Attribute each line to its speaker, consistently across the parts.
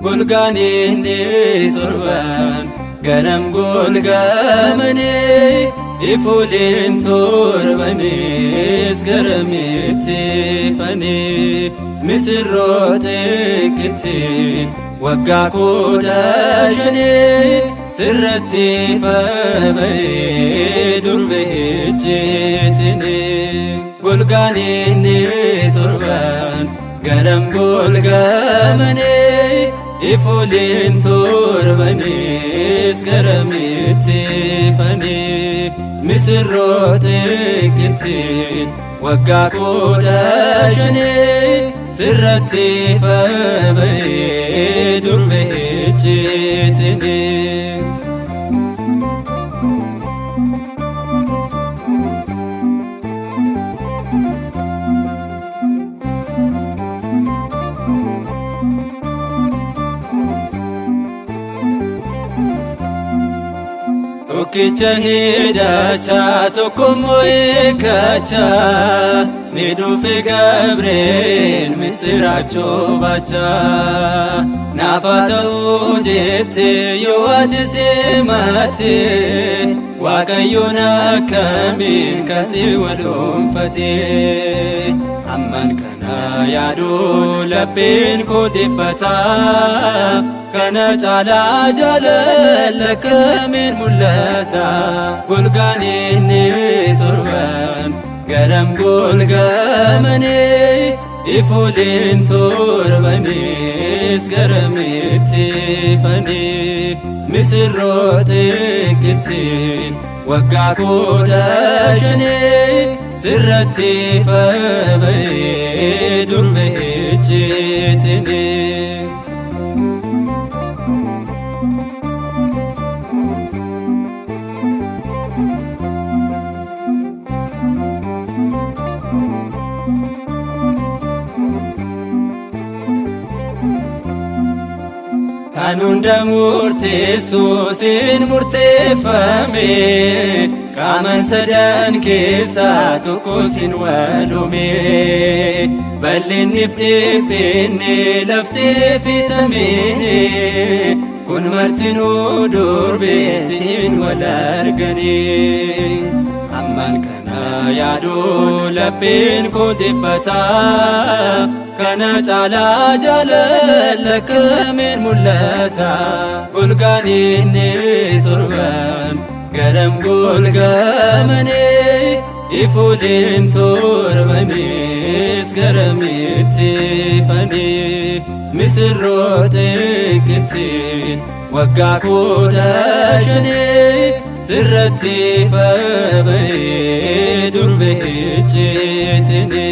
Speaker 1: golgaani inni torban ganam golgamani ifuulin torbanis garamitti fani misirroota eeggatti waggaa kudha shanii sirratti fabayee durbe ejjeetini golgaani inni torban ganam golgamani ifuulin torbanis garamitti fani misirroota eeggatti waggaa kudha shanii sirratti fabayee durbe ejjeetini Tokkicha hidhacha tokkommoo eeggacha ni dhufe Gabriel misiraachoo bacha naaf haa ta'uu jette yoo ati simate Waaqayyoon akkamiin kasi walomfate amman kana yaaduu lapheen koo dhiphata kana caalaa jaalala akkamiin mul'ata golgaani inni torban ganam golgamani ifuulin torbanis garamitti fani misirroota eeggatti waggaa kudha shanii sirratti fabayee durbe ejjeetini kan hunda murteessu siin murteeffame qaaman sadan keessaa tokko siin walume bal'inniif dhiphinni laftee fi samiini kun martinuu durbe siin wal argani amman kana yaaduu lapheen koo dhiphata kana caalaa jaalala akkamiin mul'ata golgaani inni torban ganam golgamani ifuulin torbanis garamitti fani misirroota eeggatti waggaa kudha shanii sirratti fabayee durbe ejjeetini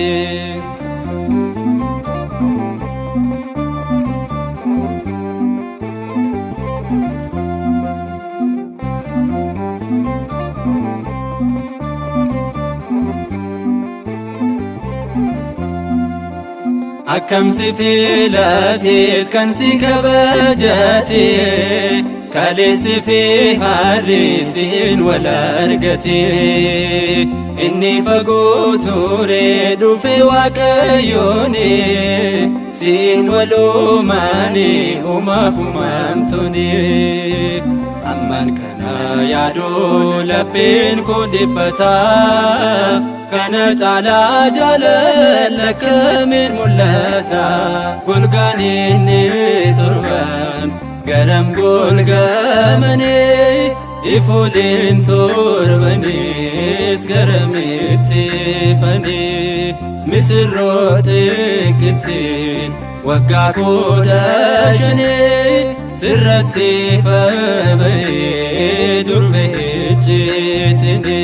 Speaker 1: akkam si filateet kan si kabajate kaleessi fi harri siin wal argate inni fagoo ture dhufe Waaqayyooni siin walumaani humaaf humamtuni amman kana yaaduu lapheen koo dhiphata kana caalaa jaalala akkamiin mul'ata golgaani inni torban ganam golgamani ifuulin torbanis garamitti fani misirroota eeggatti waggaa kudha shanii sirratti fabayee durbe ejjeetini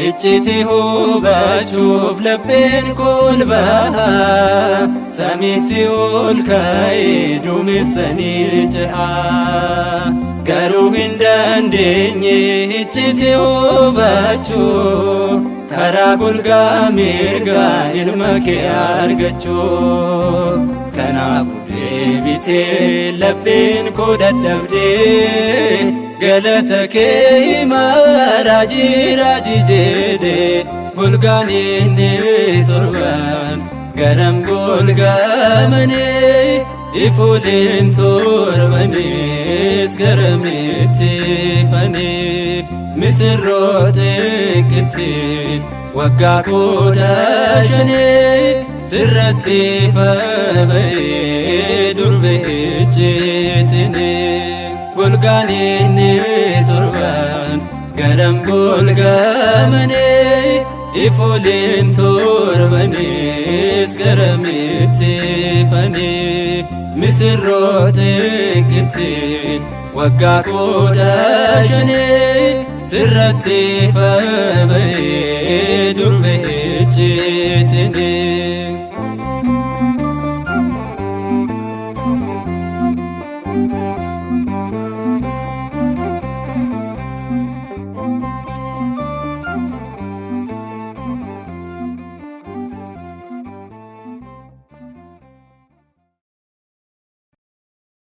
Speaker 1: Icciitii hubachuuf lapheen koo baha samiitti ol ka'ee duumessanii ce'a garuu hin dandeenye icciitii hubachuu karaa golgaa mirgaa ilma kee argachuuf. Kanaafuu deebitee lapheen koo dadhabdee galata kee himaa raajii raajii jedhee golgaan inni torban garam golgaamanii ifuuleen torbanis garamitti fanii misirroota qixxeen waggaa 15 sirratti faba'ee durbee ejjeetini golgaan inni torban garam golgaamanii ifuuleen torbanis garamitti fanii misirroota qixxeen waggaa 15 sirratti faba'ee durbee ejjeetini.